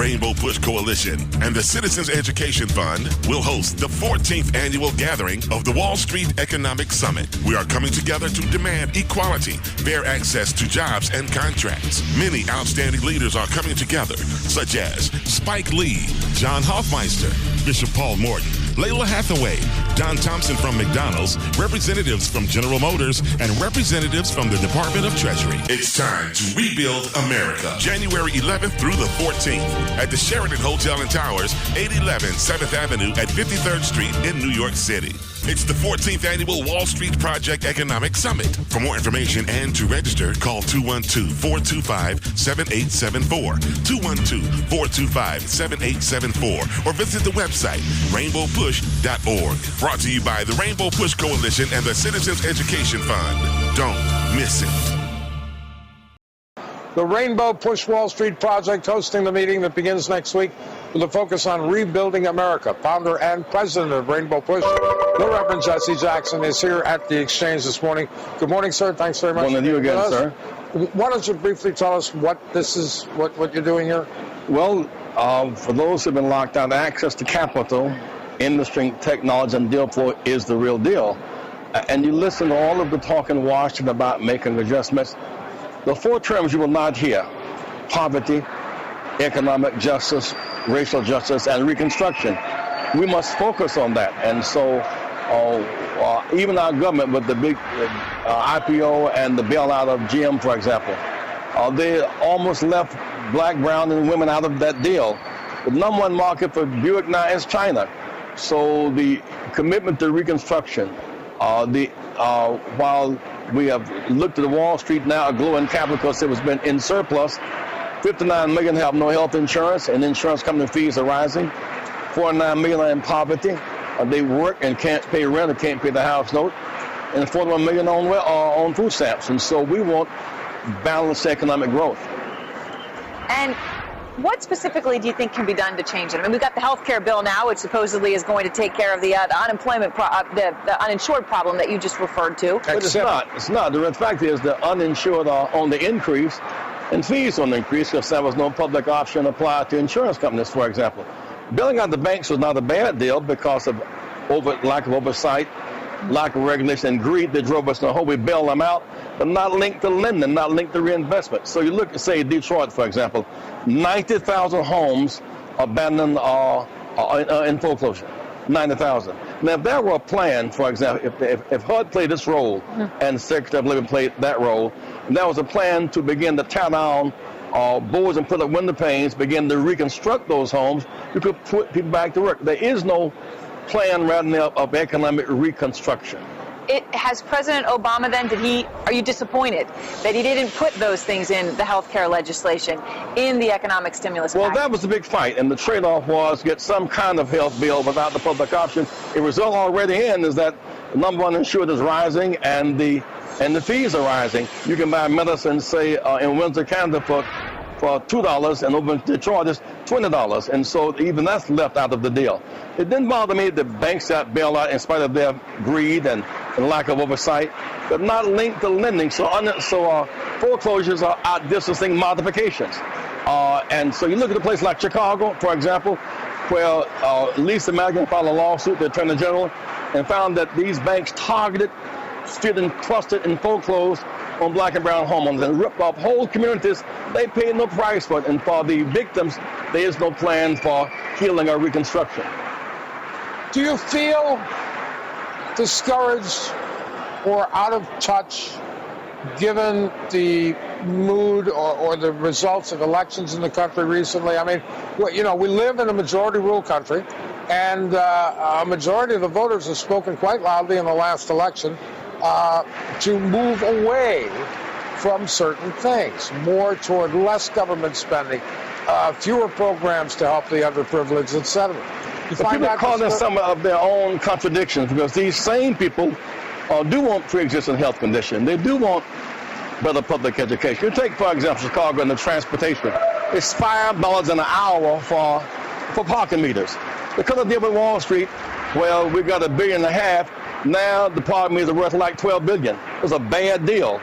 Rainbow Push Coalition and the Citizens Education Fund will host the 14th annual gathering of the Wall Street Economic Summit. We are coming together to demand equality, fair access to jobs and contracts. Many outstanding leaders are coming together, such as Spike Lee, John Hoffmeister, Bishop Paul Morton, Layla Hathaway, Don Thompson from McDonald's, representatives from General Motors, and representatives from the Department of Treasury. It's time to rebuild America. January 11th through the 14th at the Sheraton Hotel and Towers, 811 7th Avenue at 53rd Street in New York City. It's the 14th annual Wall Street Project Economic Summit. For more information and to register, call 212-425-7874, 212-425-7874, or visit the website rainbowpush.org. Brought to you by the Rainbow Push Coalition and the Citizens Education Fund. Don't miss it. The Rainbow Push Wall Street Project hosting the meeting that begins next week with a focus on rebuilding America. Founder and president of Rainbow Push, the Reverend Jesse Jackson, is here at the Exchange this morning. Good morning, sir. Thanks very much. Good morning to you again, sir. Why don't you briefly tell us what this is, what you're doing here? Well, for those who have been locked out, access to capital, industry, technology, and deal flow is the real deal. And you listen to all of the talk in Washington about making adjustments. The four terms you will not hear: poverty, economic justice, racial justice, and reconstruction. We must focus on that. And so even our government with the big IPO and the bailout of GM, for example, they almost left black, brown, and women out of that deal. The number one market for Buick now is China. So the commitment to reconstruction, while we have looked at the Wall Street now, a glowing capital because it has been in surplus. 59 million have no health insurance, and insurance company fees are rising. 49 million are in poverty. They work and can't pay rent or can't pay the house note. And 41 million on food stamps. And so we want balanced economic growth. And what specifically do you think can be done to change it? I mean, we've got the health care bill now, which supposedly is going to take care of the unemployment, the uninsured problem that you just referred to. But it's not. It's not. The fact is the uninsured are on the increase, and fees on the increase because there was no public option applied to insurance companies, for example. Bailing out the banks was not a bad deal because of lack of oversight, lack of regulation, and greed that drove us to the hole. We bailed them out, but not linked to lending, not linked to reinvestment. So you look at, say, Detroit, for example, 90,000 homes abandoned in foreclosure. 90,000. Now, if there were a plan, for example, if HUD played this role and Secretary of Labor played that role, and there was a plan to begin to tear down boards and put up window panes, begin to reconstruct those homes, you could put people back to work. There is no plan right now of economic reconstruction. Has President Obama then, are you disappointed that he didn't put those things in the health care legislation, in the economic stimulus package? Well, that was the big fight, and the trade-off was get some kind of health bill without the public option. The result already in is that the number one insured is rising and the fees are rising. You can buy medicine, say, in Windsor, Canada for $2, and over in Detroit it's $20. And so even that's left out of the deal. It didn't bother me that banks got bailed out in spite of their greed and lack of oversight, but not linked to lending. So foreclosures are outdistancing modifications. And so you look at a place like Chicago, for example, where Lisa Madigan filed a lawsuit, the Attorney General, and found that these banks targeted, student clustered, and foreclosed on black and brown homeowners and ripped off whole communities. They paid no price for it, and for the victims, there is no plan for healing or reconstruction. Do you feel discouraged or out of touch given the mood or the results of elections in the country recently? I mean, we live in a majority rule country, and a majority of the voters have spoken quite loudly in the last election to move away from certain things, more toward less government spending, fewer programs to help the underprivileged, etc. People call them some of their own contradictions because these same people do want pre-existing health condition. They do want better public education. You take, for example, Chicago and the transportation. It's $5 an hour for parking meters. They could have dealt with Wall Street. Well, we got $1.5 billion. Now the parking meters are worth like $12 billion. It's a bad deal.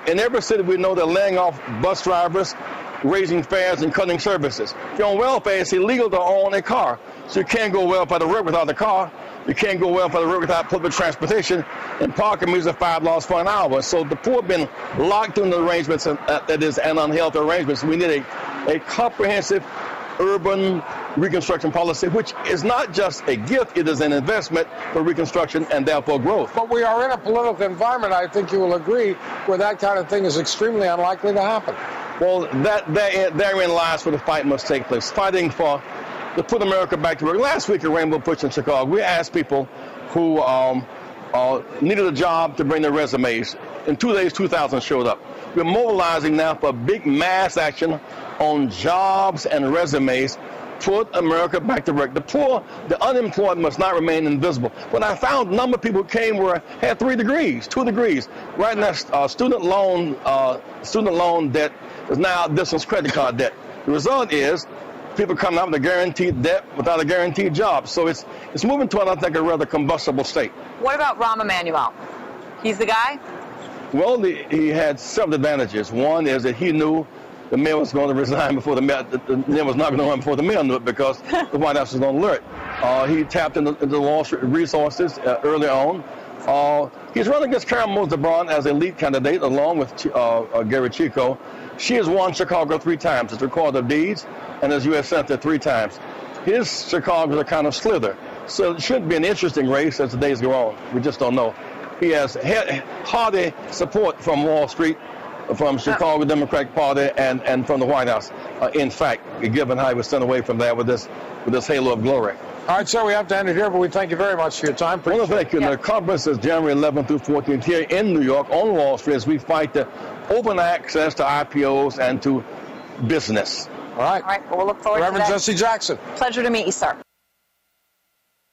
In every city we know they're laying off bus drivers, raising fares and cutting services. If you're on welfare, it's illegal to own a car. So you can't go welfare to work without a car. You can't go welfare to work without public transportation. And parking means $5 for an hour. So the poor have been locked into arrangements that is an unhealthy arrangement. So we need a comprehensive urban reconstruction policy, which is not just a gift, it is an investment for reconstruction and therefore growth. But we are in a political environment, I think you will agree, where that kind of thing is extremely unlikely to happen. Well, therein lies where the fight must take place, fighting to put America back to work. Last week at Rainbow Push in Chicago, we asked people who needed a job to bring their resumes. In 2 days, 2,000 showed up. We're mobilizing now for a big mass action on jobs and resumes. Put America back to work. The poor, the unemployed must not remain invisible. When I found a number of people who came had 3 degrees, 2 degrees. Right now, student loan debt is now distance credit card debt. The result is people coming out with a guaranteed debt without a guaranteed job. So it's moving to, I think, a rather combustible state. What about Rahm Emanuel? He's the guy? Well, he had several advantages. One is that he knew the mayor was going to resign before the mayor was not going to run before the mayor knew it, because the White House was on alert. He tapped into the Wall Street resources early on. He's running against Karen Mosdebron as a lead candidate, along with Gary Chico. She has won Chicago 3 times as Recorder of Deeds and as U.S. Senator 3 times. His Chicago's a kind of slither. So it should be an interesting race as the days go on. We just don't know. He has hearty support from Wall Street, from Chicago Democratic Party, and from the White House. In fact, given how he was sent away from that with this halo of glory. All right, sir, we have to end it here, but we thank you very much for your time. Well, thank you. Yeah. The conference is January 11th through 14th here in New York on Wall Street as we fight to open access to IPOs and to business. All right. All right, well, we'll look forward Reverend to that. Jesse Jackson. Pleasure to meet you, sir.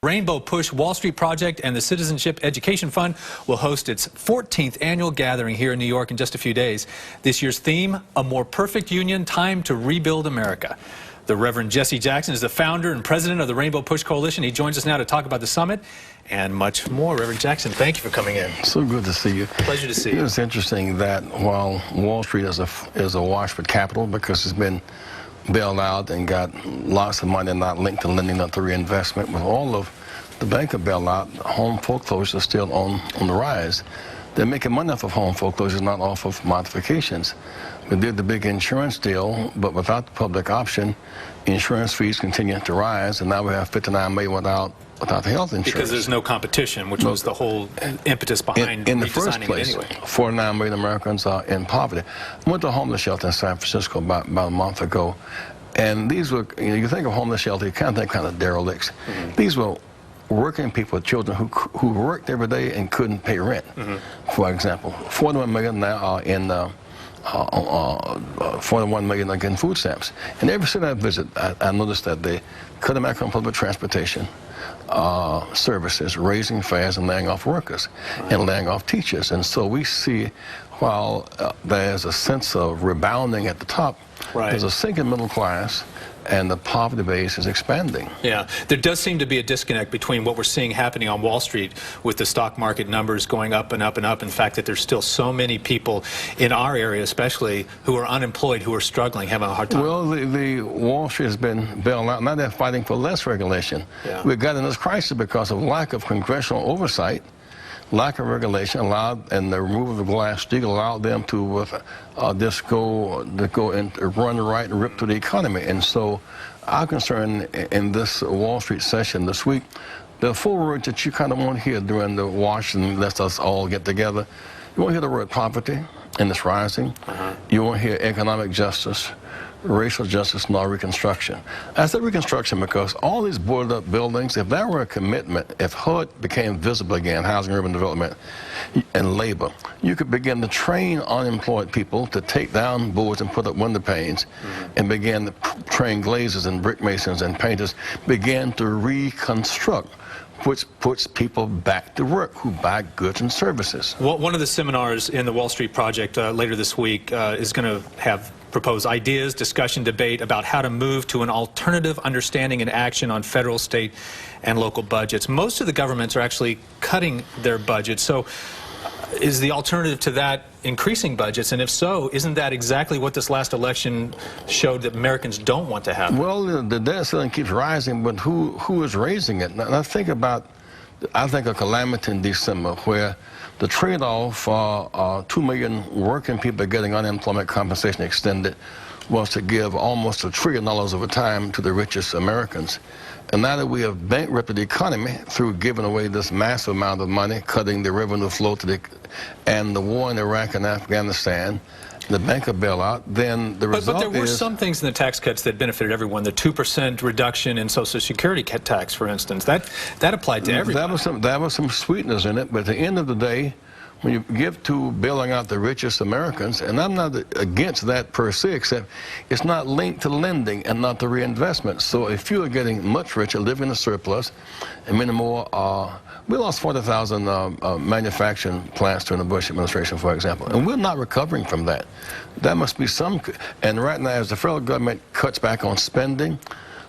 Rainbow Push Wall Street Project and the Citizenship Education Fund will host its 14th annual gathering here in New York in just a few days. This year's theme, A More Perfect Union, Time to Rebuild America. The Reverend Jesse Jackson is the founder and president of the Rainbow Push Coalition. He joins us now to talk about the summit and much more. Reverend Jackson, thank you for coming in. So good to see you. Pleasure to see you. It's interesting that while Wall Street is awash with capital because it's been bailed out and got lots of money not linked to lending, not to reinvestment, with all of the banker bailout, home foreclosures are still on the rise. They're making money off of home foreclosures, not off of modifications. We did the big insurance deal, but without the public option, insurance fees continue to rise, and now we have $59 million without health insurance. Because there's no competition, which was the whole impetus behind in the first place, anyway. 49 million Americans are in poverty. I went to a homeless shelter in San Francisco about a month ago, and these were, you think of homeless shelter, you kind of derelicts. Mm-hmm. These were working people, children who worked every day and couldn't pay rent, for example. 41 million now are in 41 million are getting food stamps. And every city I visit, I noticed that they cut back on public transportation services, raising fares and laying off workers and laying off teachers. And so we see, while there's a sense of rebounding at the top, there's a sinking middle class, and the poverty base is expanding. Yeah, there does seem to be a disconnect between what we're seeing happening on Wall Street with the stock market numbers going up and up and up. In fact, that there's still so many people in our area especially who are unemployed, who are struggling, having a hard time. Well, the Wall Street has been bailed out. Now they're fighting for less regulation. Yeah. We've got in this crisis because of lack of congressional oversight. Lack of regulation allowed, and the removal of Glass-Steagall allowed them to just go and run right and rip through the economy. And so our concern in this Wall Street session this week, the 4 words that you kind of want to hear during the Washington, let's us all get together. You want to hear the word poverty, and it's rising. You want to hear economic justice, racial justice, and all reconstruction. I said reconstruction because all these boarded up buildings, if there were a commitment, if HUD became visible again, housing, urban development, and labor, you could begin to train unemployed people to take down boards and put up window panes, and begin to train glazers and brick masons and painters, begin to reconstruct, which puts people back to work who buy goods and services. Well, one of the seminars in the Wall Street Project later this week is going to have propose ideas, discussion, debate about how to move to an alternative understanding and action on federal, state, and local budgets. Most of the governments are actually cutting their budgets. So is the alternative to that increasing budgets? And if so, isn't that exactly what this last election showed that Americans don't want to have? Well, the debt ceiling keeps rising, but who is raising it? Now think about, I think, a calamity in December where the trade-off for 2 million working people getting unemployment compensation extended was to give almost $1 trillion over time to the richest Americans. And now that we have bankrupted the economy through giving away this massive amount of money, cutting the revenue flow to and the war in Iraq and Afghanistan, the banker bailout, then the result is... But there were some things in the tax cuts that benefited everyone. The 2% reduction in Social Security tax, for instance, that applied to everyone. That was some sweetness in it, but at the end of the day, when you give to bailing out the richest Americans, and I'm not against that per se, except it's not linked to lending and not to reinvestment. So if you are getting much richer, living in a surplus, and many more, we lost 40,000 manufacturing plants during the Bush administration, for example, and we're not recovering from that. That must be some, and right now, as the federal government cuts back on spending,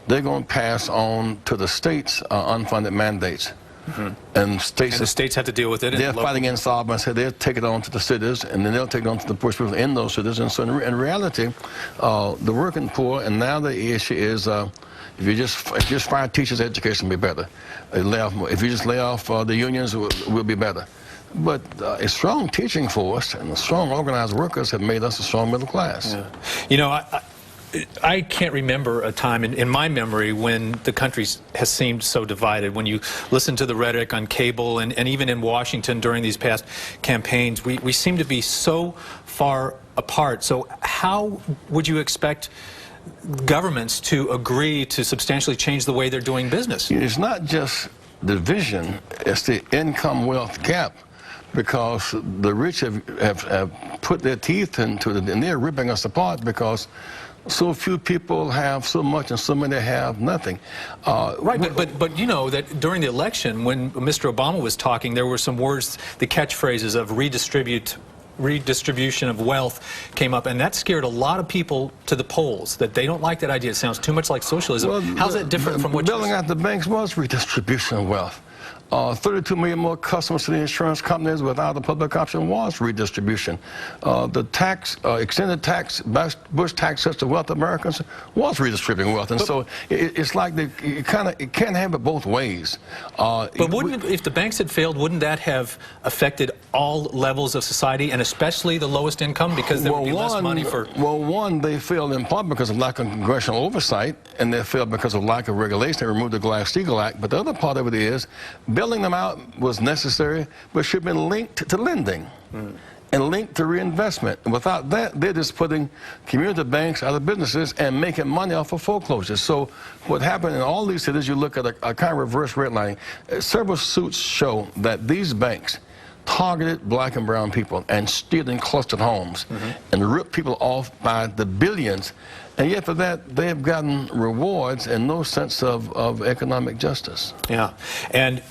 they're going to pass on to the states unfunded mandates. Mm-hmm. And the states have to deal with it. They're fighting insolvency. They'll take it on to the cities, and then they'll take it on to the poor people in those cities. And so in reality, the working poor, and now the issue is if you just fire teachers, education will be better. If you just lay off the unions, we'll be better. But a strong teaching force and strong organized workers have made us a strong middle class. Yeah. You know, I can't remember a time in my memory when the country has seemed so divided. When you listen to the rhetoric on cable and even in Washington during these past campaigns, we seem to be so far apart. So how would you expect governments to agree to substantially change the way they're doing business? It's not just division, it's the income-wealth gap. Because the rich have put their teeth into it, and they're ripping us apart because so few people have so much and so many have nothing. Right, but you know that during the election, when Mr. Obama was talking, there were some words, the catchphrases of redistribution of wealth came up, and that scared a lot of people to the polls, that they don't like that idea. It sounds too much like socialism. Well, how's that different from what building out the banks was redistribution of wealth. 32 million more customers to the insurance companies without the public option was redistribution. The extended Bush tax cuts to wealth Americans was redistributing wealth. And so it's like you can't have it both ways. But if the banks had failed, wouldn't that have affected all levels of society, and especially the lowest income, because there would be less money for... Well, one, they failed in part because of lack of congressional oversight, and they failed because of lack of regulation. They removed the Glass-Steagall Act. But the other part of it is, bailing them out was necessary, but should have been linked to lending and linked to reinvestment. And without that, they're just putting community banks out of businesses and making money off of foreclosures. So what happened in all these cities, you look at a kind of reverse redlining. Several suits show that these banks targeted black and brown people and stealing clustered homes and ripped people off by the billions. And yet for that, they have gotten rewards and no sense of economic justice. Yeah. And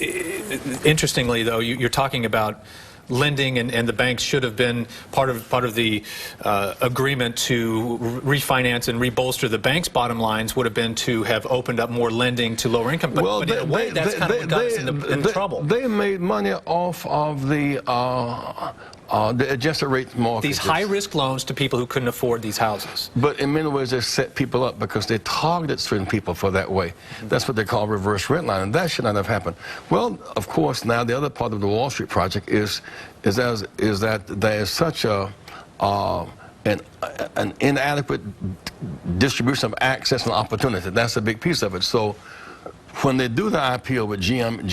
interestingly, though, you're talking about lending, and the banks should have been part of the agreement to refinance and rebolster the banks' bottom lines would have been to have opened up more lending to lower income. But in a way, that's kind of what got us in trouble. They made money off of the adjusted rate mortgages. These high-risk loans to people who couldn't afford these houses. But in many ways, they set people up because they targeted certain people for that way. That's what they call reverse redlining, and that should not have happened. Well, of course, now the other part of the Wall Street project is that there is such an inadequate distribution of access and opportunity. That's a big piece of it. So when they do the IPO with GM,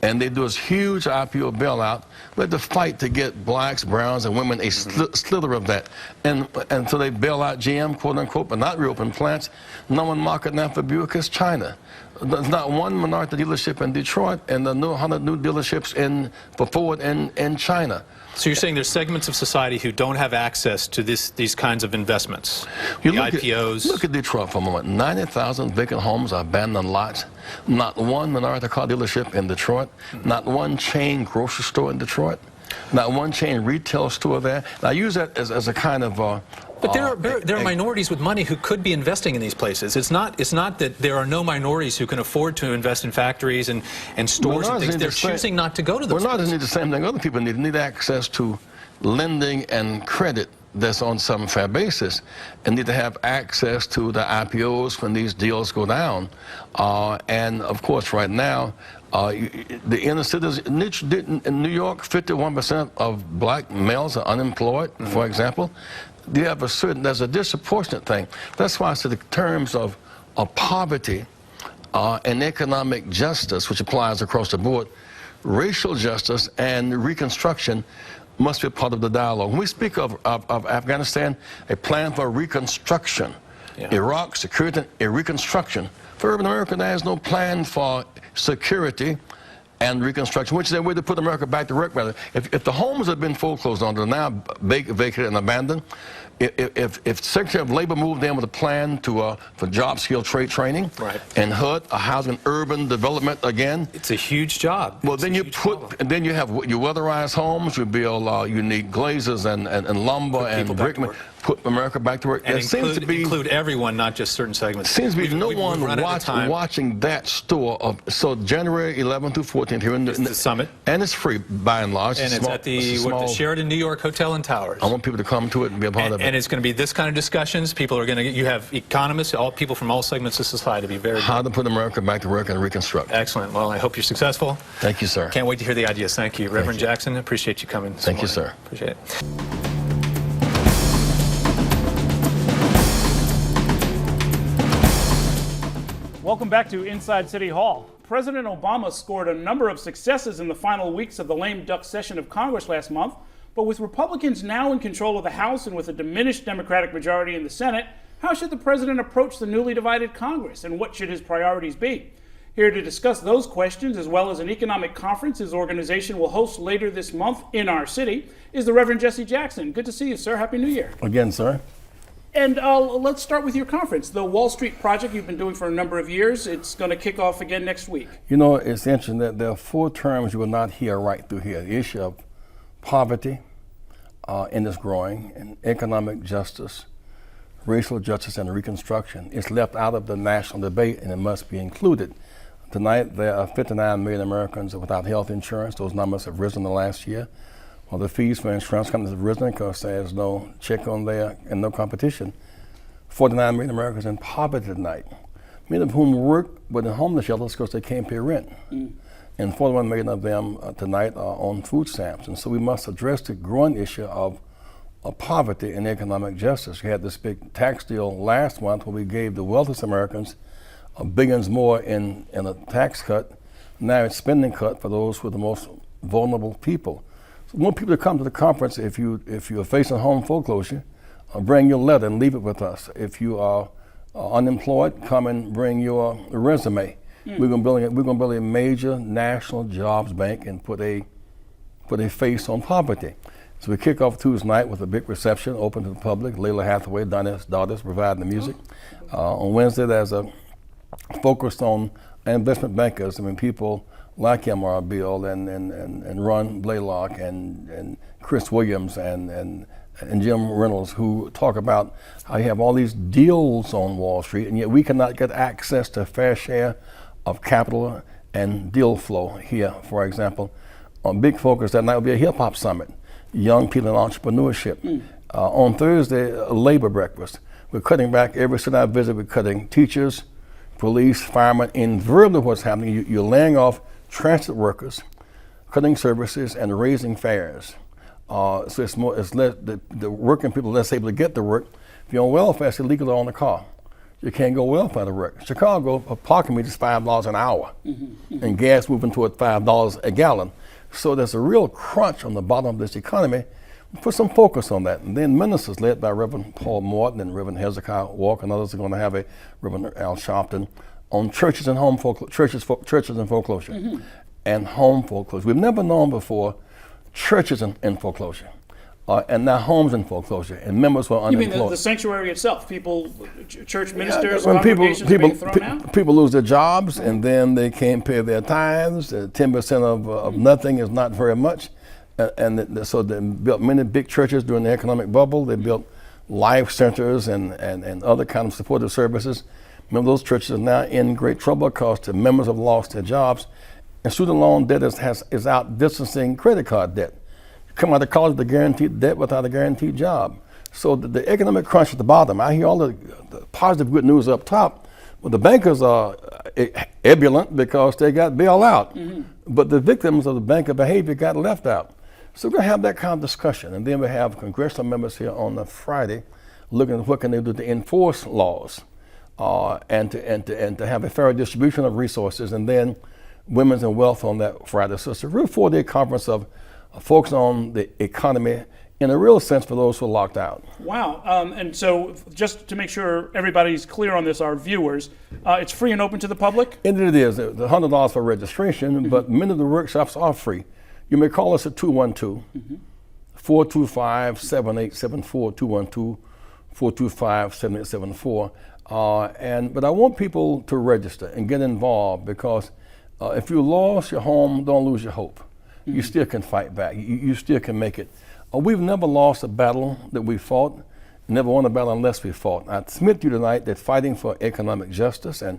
and they do this huge IPO bailout, we had to fight to get blacks, browns, and women a slither of that. And so they bail out GM, quote unquote, but not reopen plants. No one market now for Buick is China. There's not one minority dealership in Detroit, and there are no 100 new dealerships for Ford in China. So you're saying there's segments of society who don't have access to these kinds of investments, IPOs? Look at Detroit for a moment. 90,000 vacant homes are abandoned lots. Not one minority car dealership in Detroit. Not one chain grocery store in Detroit. Not one chain retail store there. And I use that as a kind of But there are minorities with money who could be investing in these places. It's not that there are no minorities who can afford to invest in factories and stores and things. They're choosing not to go to those places. Well, not need the same thing other people need. They need access to lending and credit that's on some fair basis, and need to have access to the IPOs when these deals go down. And of course, right now, the inner cities in New York, 51% of black males are unemployed, for example. There's a disproportionate thing. That's why I said in terms of poverty and economic justice, which applies across the board, racial justice and Reconstruction must be part of the dialogue. When we speak of Afghanistan, a plan for reconstruction, Iraq, security, a reconstruction. For urban America, there is no plan for security and reconstruction, which is a way to put America back to work. Rather, if the homes have been foreclosed on, they're now vacated and abandoned. If Secretary of Labor moved in with a plan for job skill trade training, and HUD, a housing urban development again, it's a huge job. Well, then you have your weatherized homes. You build unique glazes and lumber and brick. Put America back to work. And include everyone, not just certain segments. Seems to be no one watching that store. So January 11th through 14th here in the summit, and it's free by and large. And it's at the Sheraton New York Hotel and Towers. I want people to come to it and be a part of it. And it's going to be this kind of discussions. People are going to you have economists, people from all segments of society, be very. How to put America back to work and reconstruct. Excellent. Well, I hope you're successful. Thank you, sir. Can't wait to hear the ideas. Thank you, Reverend Jackson. Appreciate you coming. Thank you, sir. Appreciate it. Welcome back to Inside City Hall. President Obama scored a number of successes in the final weeks of the lame duck session of Congress last month, but with Republicans now in control of the House and with a diminished Democratic majority in the Senate, how should the president approach the newly divided Congress, and what should his priorities be? Here to discuss those questions, as well as an economic conference his organization will host later this month in our city, is the Reverend Jesse Jackson. Good to see you, sir. Happy New Year. Again, sir. And let's start with your conference, the Wall Street Project you've been doing for a number of years. It's going to kick off again next week. You know, it's interesting that there are 4 terms you will not hear right through here. The issue of poverty, and it's growing, and economic justice, racial justice, and Reconstruction. It's left out of the national debate, and it must be included. Tonight, there are 59 million Americans without health insurance. Those numbers have risen in the last year. Well, the fees for insurance companies have risen because there's no check on there and no competition. 49 million Americans in poverty tonight, many of whom work within homeless shelters because they can't pay rent. And 41 million of them tonight are on food stamps. And so we must address the growing issue of poverty and economic justice. We had this big tax deal last month where we gave the wealthiest Americans billions more in a tax cut. Now it's spending cut for those who are the most vulnerable people. We want people to come to the conference. If you're facing home foreclosure, bring your letter and leave it with us. If you are unemployed, come and bring your resume. We're going to build a major national jobs bank and put a face on poverty. So we kick off Tuesday night with a big reception open to the public. Layla Hathaway, Donna's daughters, providing the music. On Wednesday, there's a focus on investment bankers. I mean, people like M.R. Bill and Ron Blaylock and Chris Williams and Jim Reynolds, who talk about how you have all these deals on Wall Street, and yet we cannot get access to a fair share of capital and deal flow here. For example, a big focus that night will be a hip-hop summit, young people in entrepreneurship. On Thursday, a labor breakfast. We're cutting back every city I visit. We're cutting teachers, police, firemen. Invariably what's happening, you're laying off transit workers, cutting services, and raising fares. So it's less, the working people are less able to get to work. If you're on welfare, it's illegal to own a car. You can't go welfare to work. Chicago, a parking meter is $5 an hour, and gas moving toward $5 a gallon. So there's a real crunch on the bottom of this economy. Put some focus on that. And then ministers led by Reverend Paul Morton and Reverend Hezekiah Walker and others are going to have a Reverend Al Sharpton on churches and home churches and foreclosure and home foreclosure. We've never known before churches in foreclosure and now homes in foreclosure and members who are unemployed. You mean the sanctuary itself? People, church ministers, when congregations being thrown out? People lose their jobs and then they can't pay their tithes. 10% of nothing is not very much. So they built many big churches during the economic bubble. They built life centers and other kind of supportive services. Remember, those churches are now in great trouble because the members have lost their jobs, and student loan debt is outdistancing credit card debt. You come out of college with a guaranteed debt without a guaranteed job. So the economic crunch at the bottom. I hear all the positive good news up top. Well, the bankers are ebullient because they got bailed out, but the victims of the banker behavior got left out. So we're going to have that kind of discussion, and then we have congressional members here on the Friday looking at what can they do to enforce laws and to have a fair distribution of resources, and then women's and wealth on that Friday. So it's a real 4-day conference of focusing on the economy in a real sense for those who are locked out. Wow. And so just to make sure everybody's clear on this, our viewers, it's free and open to the public? And it is. It's $100 for registration, but many of the workshops are free. You may call us at 212-425-7874, 212-425-7874. But I want people to register and get involved because if you lost your home, don't lose your hope. You still can fight back. You still can make it. We've never lost a battle that we fought, never won a battle unless we fought. I submit to you tonight that fighting for economic justice and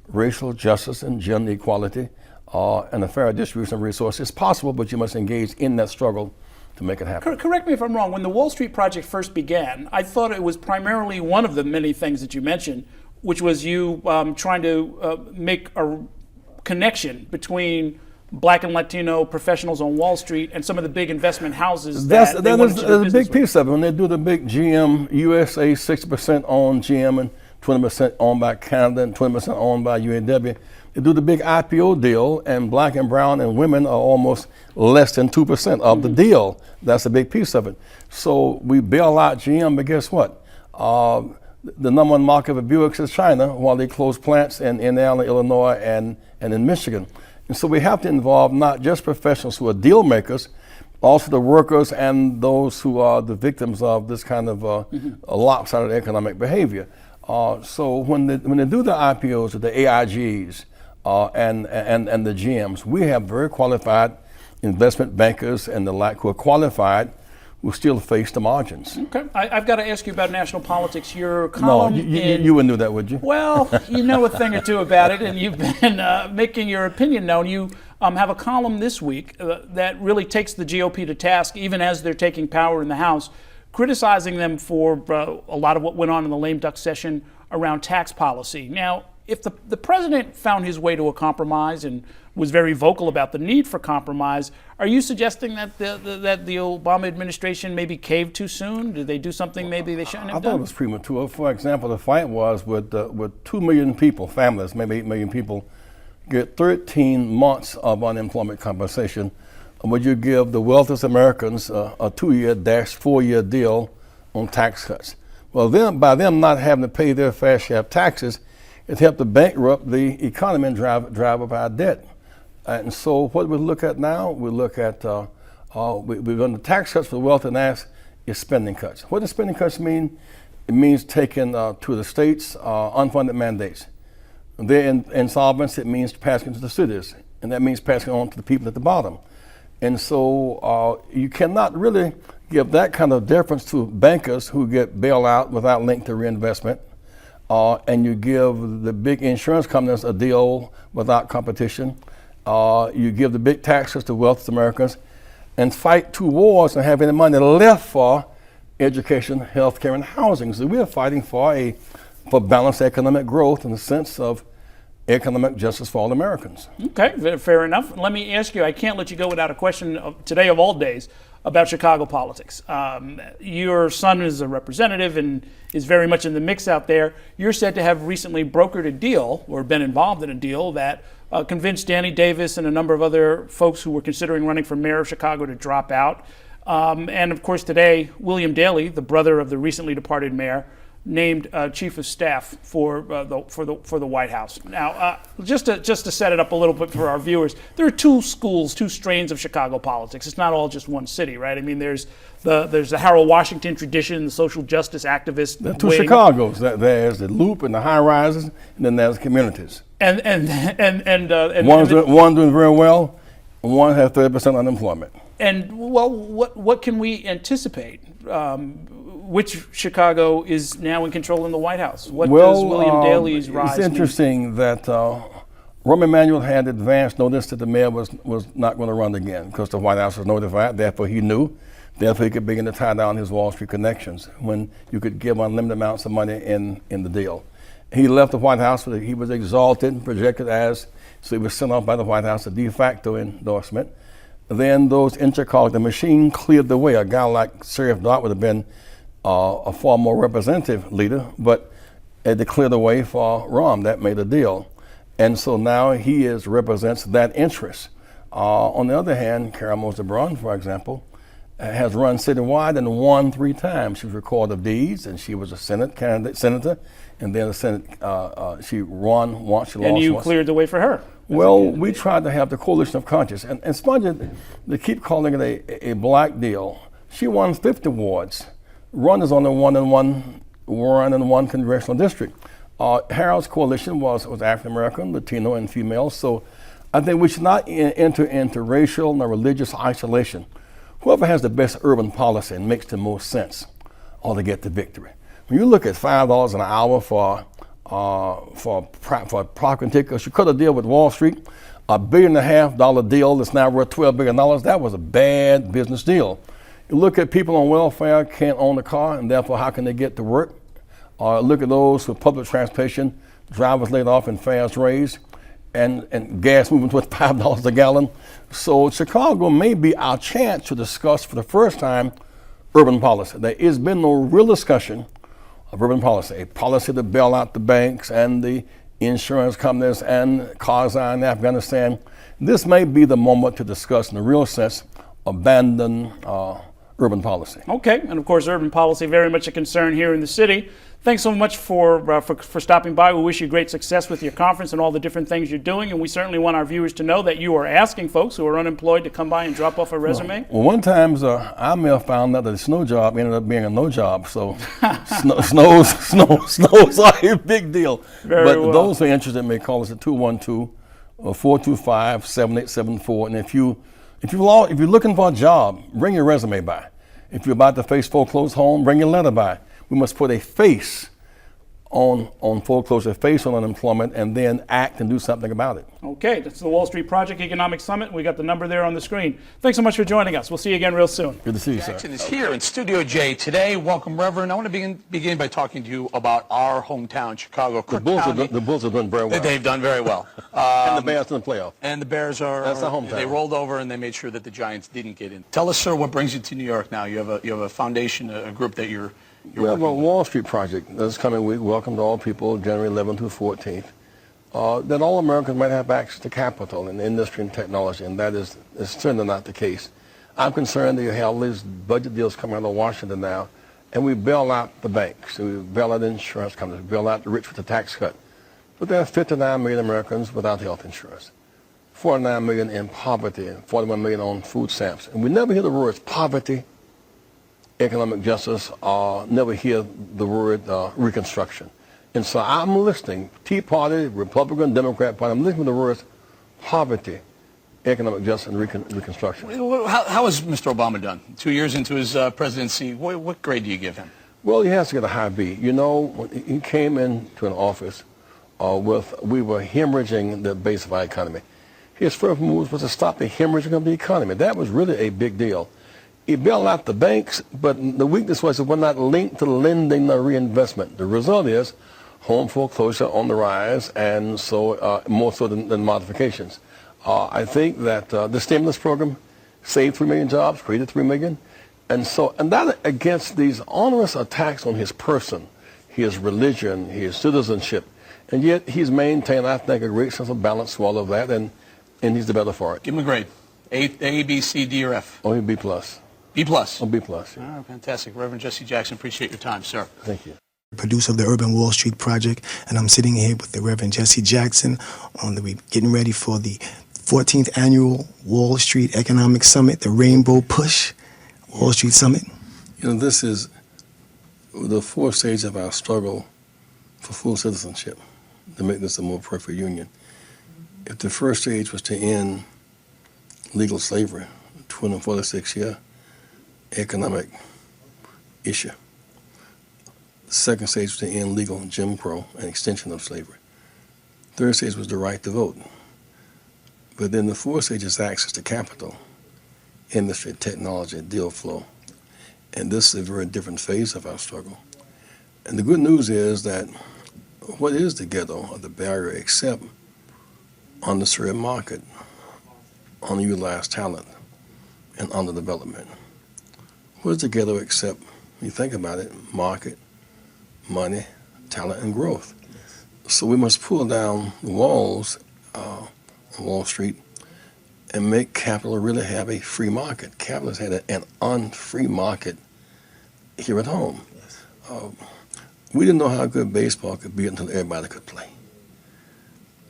racial justice and gender equality and a fair distribution of resources is possible, but you must engage in that struggle to make it happen. Correct me if I'm wrong. When the Wall Street Project first began, I thought it was primarily one of the many things that you mentioned, which was you trying to make a connection between Black and Latino professionals on Wall Street and some of the big investment houses That's a big piece of it. When they do the big GM, USA 60% owned GM and 20% owned by Canada and 20% owned by UAW, they do the big IPO deal, and Black and brown and women are almost less than 2% of the deal. That's a big piece of it. So we bail out GM, but guess what? The number one market for Buicks is China, while they close plants in Allen, Illinois, and in Michigan. And so we have to involve not just professionals who are deal makers, also the workers and those who are the victims of this kind of lopsided economic behavior. So when they do the IPOs or the AIGs and the GMs, we have very qualified investment bankers and the like who are qualified who still face the margins. Okay, I've got to ask you about national politics. Your No, column you wouldn't do that, would you? Well, you know a thing or two about it, and you've been making your opinion known. You have a column this week that really takes the GOP to task, even as they're taking power in the House, criticizing them for a lot of what went on in the lame duck session around tax policy. Now, if the president found his way to a compromise and was very vocal about the need for compromise, are you suggesting that the Obama administration maybe caved too soon? Did they do something maybe they shouldn't have I done? thought it was premature. For example, the fight was with 2 million people, families, maybe 8 million people, get 13 months of unemployment compensation. Would you give the wealthiest Americans a 2-year - 4-year deal on tax cuts? Well, then by them not having to pay their fair share of taxes, it helped to bankrupt the economy and drive up our debt. And so what we look at now, we look at, we're going to tax cuts for the wealthy, and ask is spending cuts. What does spending cuts mean? It means taking to the states unfunded mandates. They're in insolvency, it means passing to the cities, and that means passing on to the people at the bottom. And so you cannot really give that kind of deference to bankers who get bailed out without link to reinvestment. And you give the big insurance companies a deal without competition. You give the big taxes to wealthy Americans, and fight 2 wars and have any money left for education, healthcare, and housing. So we are fighting for balanced economic growth in the sense of economic justice for all Americans. Okay, fair enough. Let me ask you, I can't let you go without a question today of all days about Chicago politics. Your son is a representative and is very much in the mix out there. You're said to have recently brokered a deal or been involved in a deal that convinced Danny Davis and a number of other folks who were considering running for mayor of Chicago to drop out. And of course today, William Daley, the brother of the recently departed mayor, named chief of staff for the White House. Now, just to set it up a little bit for our viewers, there are 2 schools, 2 strains of Chicago politics. It's not all just one city, right? I mean, there's the Harold Washington tradition, the social justice activist. There are 2 Chicagos. There's the Loop and the high rises, and then there's communities. And one's doing very well, and one has 30% unemployment. And well, what can we anticipate? which Chicago is now in control in the White House? What does William Daley's rise It's interesting that Rahm Emanuel had advance notice that the mayor was not going to run again because the White House was notified. Therefore, he knew. Therefore, he could begin to tie down his Wall Street connections when you could give unlimited amounts of money in the deal. He left the White House. He was exalted and projected as, so he was sent off by the White House, a de facto endorsement. Then those in Chicago, the machine cleared the way. A guy like Sheriff Dodd would have been a far more representative leader, but to clear the way for Rahm, that made a deal. And so now he represents that interest. On the other hand, Carol Mosher-Braun, for example, has run citywide and won 3 times. She was Recorder of Deeds, and she was a senator, and then the Senate, she won once, she lost once. And you cleared the way for her. Well, we tried to have the coalition of conscience, and Sponge, they keep calling it a black deal. She won 50 wards. Ron is only one in one congressional district. Harold's coalition was African American, Latino, and female. So I think we should not enter into racial nor religious isolation. Whoever has the best urban policy and makes the most sense ought to get the victory. When you look at $5 an hour for parking tickets, you cut a deal with Wall Street, $1.5 billion deal that's now worth $12 billion. That was a bad business deal. You look at people on welfare can't own a car, and therefore how can they get to work? Look at those with public transportation, drivers laid off and fares raised, and gas moving towards $5 a gallon. So Chicago may be our chance to discuss for the first time urban policy. There has been no real discussion of urban policy, a policy to bail out the banks and the insurance companies and Karzai in Afghanistan. This may be the moment to discuss in a real sense abandon urban policy. Okay, and of course urban policy very much a concern here in the city. Thanks so much for stopping by. We wish you great success with your conference and all the different things you're doing, and we certainly want our viewers to know that you are asking folks who are unemployed to come by and drop off a resume. Well, one time our mail found out that the snow job ended up being a no job, so snows are a big deal. But those who are interested may call us at 212-425-7874, and if you're looking for a job, bring your resume by. If you're about to face foreclosed home, bring your letter by. We must put a face on foreclosure, a face on unemployment, and then act and do something about it. Okay, that's the Wall Street Project Economic Summit. We got the number there on the screen. Thanks so much for joining us. We'll see you again real soon. Good to see you, sir. Jackson is here in Studio J today. Welcome, Reverend. I want to begin by talking to you about our hometown, Chicago. The Bulls have done very well. They've done very well. And the Bears in the playoff. And the Bears that's our hometown. They rolled over and they made sure that the Giants didn't get in. Tell us, sir, what brings you to New York now? You have a foundation, a group that you're well, Wall Street Project this coming week. Welcome to all people, January 11th through 14th. That all Americans might have access to capital and industry and technology, and that is certainly not the case. I'm concerned that you have all these budget deals coming out of Washington now, and we bail out the banks, we bail out insurance companies, we bail out the rich with the tax cut. But there are 59 million Americans without health insurance, 49 million in poverty, and 41 million on food stamps. And we never hear the words poverty, economic justice, never hear the word reconstruction. And so I'm listening, Tea Party, Republican, Democrat Party, I'm listening to the words poverty, economic justice, and reconstruction. How has Mr. Obama done? 2 years into his presidency, what grade do you give him? Well, he has to get a high B. You know, when he came into an office we were hemorrhaging the base of our economy. His first move was to stop the hemorrhaging of the economy. That was really a big deal. He bailed out the banks, but the weakness was it was not linked to lending or reinvestment. The result is home foreclosure on the rise, and so more so than modifications. I think that the stimulus program saved 3 million jobs, created 3 million, and that against these onerous attacks on his person, his religion, his citizenship, and yet he's maintained, I think, a great sense of balance through all of that, and he's the better for it. Give him a grade. A, B, C, D, or F? Oh, B plus. B plus? Oh, B plus, yeah. Oh, fantastic. Reverend Jesse Jackson, appreciate your time, sir. Thank you. Producer of the Urban Wall Street Project, and I'm sitting here with the Reverend Jesse Jackson we're getting ready for the 14th Annual Wall Street Economic Summit, the Rainbow Push Wall Street Summit. You know, this is the fourth stage of our struggle for full citizenship, to make this a more perfect union. If the first stage was to end legal slavery, 246-year economic issue, The second stage was to end legal Jim Crow and extension of slavery. Third stage was the right to vote. But then the fourth stage is access to capital, industry, technology, deal flow. And this is a very different phase of our struggle. And the good news is that what is the ghetto or the barrier except underserved market, underutilized talent, and underdevelopment? What is the ghetto except, when you think about it, market, money, talent, and growth? So we must pull down the walls on Wall Street and make capital really have a free market. Capital has had an unfree market here at home. We didn't know how good baseball could be until everybody could play.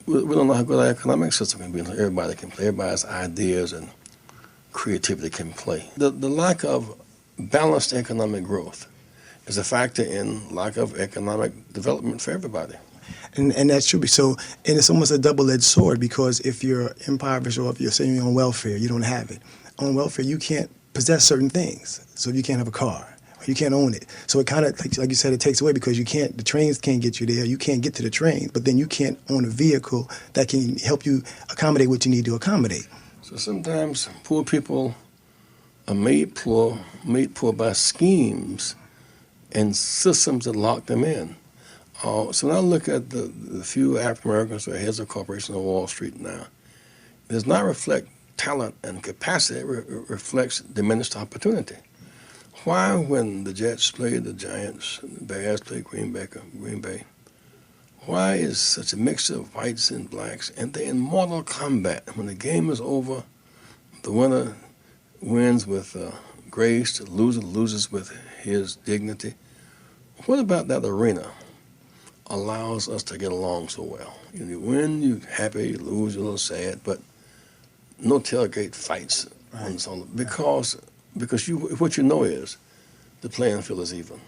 We don't know how good our economic system can be until everybody can play. Everybody's ideas and creativity can play. The lack of balanced economic growth is a factor in lack of economic development for everybody. And that should be so. And it's almost a double-edged sword, because if you're impoverished or if you're saying you're on welfare, you don't have it. On welfare, you can't possess certain things. So you can't have a car. You can't own it. So it kind of, like you said, it takes away, because the trains can't get you there. You can't get to the train, but then you can't own a vehicle that can help you accommodate what you need to accommodate. So sometimes poor people are made poor by schemes and systems that lock them in. So when I look at the few African Americans who are heads of corporations on Wall Street now, it does not reflect talent and capacity. It reflects diminished opportunity. Why, when the Jets played the Giants, the Bears played Green Bay, why is such a mixture of whites and blacks, and they're in mortal combat? When the game is over, the winner wins with grace, the loser loses with his dignity. What about that arena allows us to get along so well? You win, you're happy; you lose, you're a little sad, but no tailgate fights. Right. Because what you know is the playing field is even.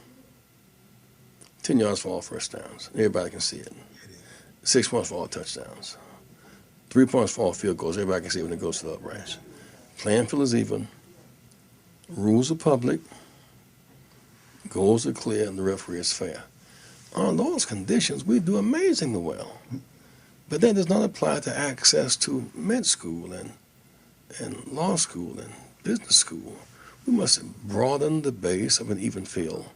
10 yards for all first downs. Everybody can see it. 6 points for all touchdowns. 3 points for all field goals. Everybody can see it when it goes to the uprights. Playing field is even. Rules are public. Goals are clear, and the referee is fair. Under those conditions, we do amazingly well. But that does not apply to access to med school and law school and business school. We must broaden the base of an even field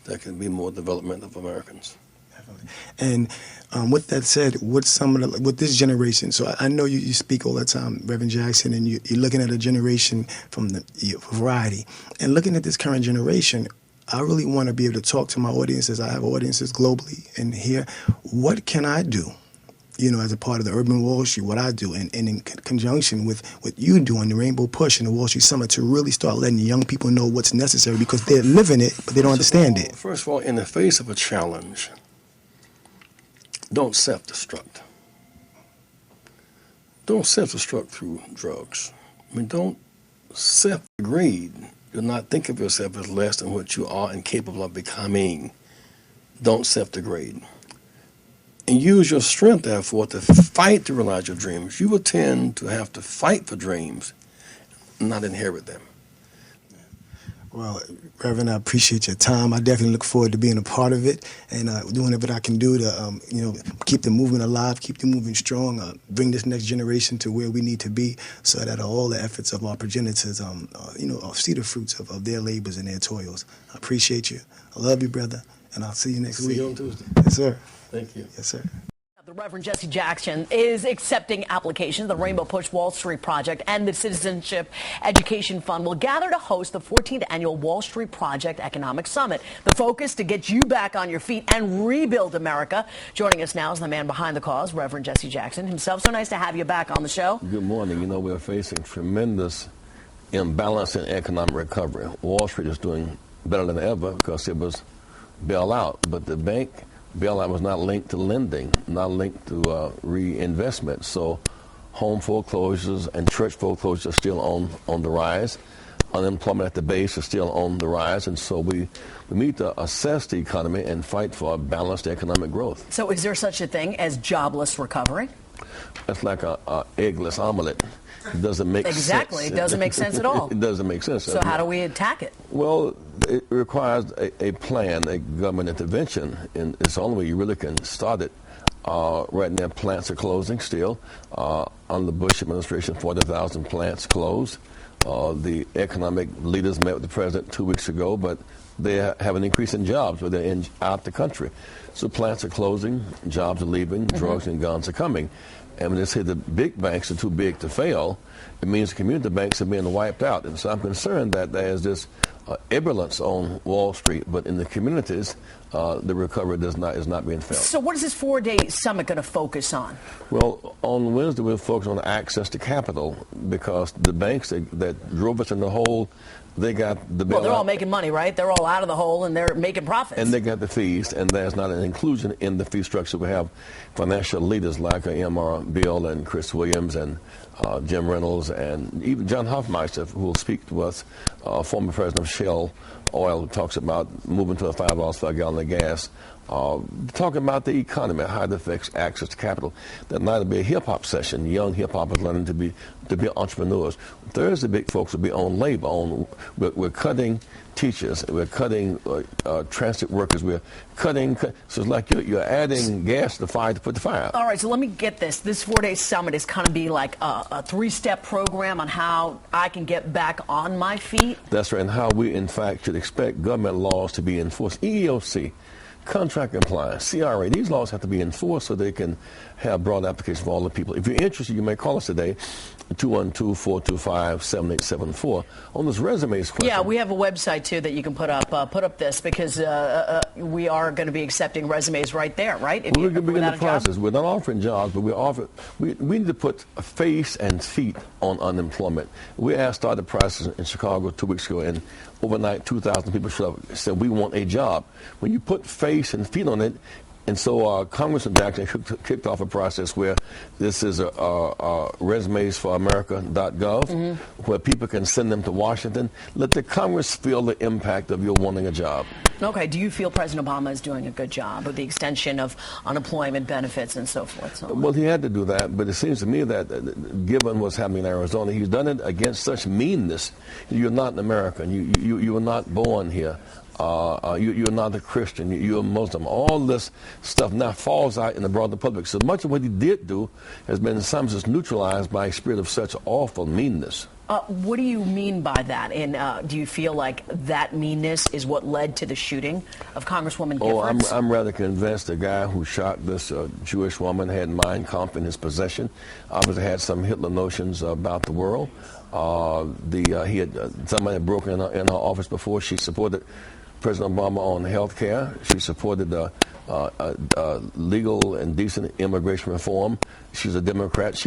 that can be more development of Americans. Definitely. And with that said, with this generation, so I know you speak all the time, Reverend Jackson, and you're looking at a generation from the variety. And looking at this current generation, I really want to be able to talk to my audiences. I have audiences globally and here. What can I do? As a part of the Urban Wall Street, what I do, and in conjunction with what you doing, the Rainbow Push and the Wall Street Summit, to really start letting young people know what's necessary, because they're living it, but they don't understand it. First of all, in the face of a challenge, don't self-destruct. Don't self-destruct through drugs. Don't self-degrade. Do not think of yourself as less than what you are and capable of becoming. Don't self-degrade. And use your strength, therefore, to fight to realize your dreams. You will tend to have to fight for dreams, not inherit them. Well, Reverend, I appreciate your time. I definitely look forward to being a part of it and doing whatever I can do to, keep the movement alive, keep the movement strong, bring this next generation to where we need to be, so that all the efforts of our progenitors, see the fruits of their labors and their toils. I appreciate you. I love you, brother, and I'll see you next week. See you on Tuesday. Yes, sir. Thank you. Yes, sir. The Reverend Jesse Jackson is accepting applications. The Rainbow Push Wall Street Project and the Citizenship Education Fund will gather to host the 14th annual Wall Street Project Economic Summit. The focus to get you back on your feet and rebuild America. Joining us now is the man behind the cause, Reverend Jesse Jackson himself. So nice to have you back on the show. Good morning. We're facing tremendous imbalance in economic recovery. Wall Street is doing better than ever because it was bailout, but the bank bailout was not linked to lending, not linked to reinvestment. So home foreclosures and church foreclosures are still on the rise. Unemployment at the base is still on the rise. And so we need to assess the economy and fight for a balanced economic growth. So is there such a thing as jobless recovery? That's like a eggless omelet. It doesn't make sense. Exactly. It doesn't make sense at all. It doesn't make sense. So how do we attack it? Well, it requires a plan, a government intervention, and it's the only way you really can start it. Right now, plants are closing still. Under the Bush administration, 40,000 plants closed. The economic leaders met with the president 2 weeks ago, but they have an increase in jobs, but they're out the country. So plants are closing, jobs are leaving, drugs and guns are coming. And when they say the big banks are too big to fail, it means the community banks are being wiped out. And so I'm concerned that there's this ebullience on Wall Street, but in the communities, the recovery is not being felt. So what is this 4-day summit going to focus on? Well, on Wednesday, we'll focus on access to capital, because the banks that drove us in the hole, they got the bailout. Well, they're all making money, right? They're all out of the hole, and they're making profits. And they got the fees, and there's not an inclusion in the fee structure. We have financial leaders like M.R. Bill and Chris Williams and Jim Reynolds and even John Hofmeister, who will speak to us, former president of Shell Oil, who talks about moving to a $5 per gallon of gas. Talking about the economy, how it affects access to capital. That might be a hip-hop session. Young hip-hoppers learning to be entrepreneurs. Thursday, big folks will be on labor. We're cutting teachers. We're cutting transit workers. We're cutting. So it's like you're adding gas to the fire to put the fire out. All right, so let me get this. This 4-day summit is kind of be like a 3-step program on how I can get back on my feet. That's right, and how we, in fact, should expect government laws to be enforced. EEOC, contract compliance, CRA, these laws have to be enforced so they can have broad application for all the people. If you're interested, you may call us today, 212-425-7874, on this resumes question. Yeah, we have a website, too, that you can put up this, because we are going to be accepting resumes right there, right? If we're going to begin the process. Job? We're not offering jobs, but we need to put a face and feet on unemployment. We started the process in Chicago 2 weeks ago, and overnight 2,000 people showed up and said, we want a job. When you put face and feet on it, and so Congressman Jackson kicked off a process where this is resumesforamerica.gov, where people can send them to Washington. Let the Congress feel the impact of your wanting a job. Okay. Do you feel President Obama is doing a good job with the extension of unemployment benefits and so forth? Well, he had to do that, but it seems to me that given what's happening in Arizona, he's done it against such meanness. You're not an American. You were not born here. You're not a Christian, you're a Muslim. All this stuff now falls out in the broader public. So much of what he did do has been in some sense neutralized by a spirit of such awful meanness. What do you mean by that? And do you feel like that meanness is what led to the shooting of Congresswoman Giffords? I'm rather convinced the guy who shot this Jewish woman had Mein Kampf in his possession. Obviously had some Hitler notions about the world. Somebody had broken in her office before. She supported President Obama on health care. She supported legal and decent immigration reform. She's a Democrat. She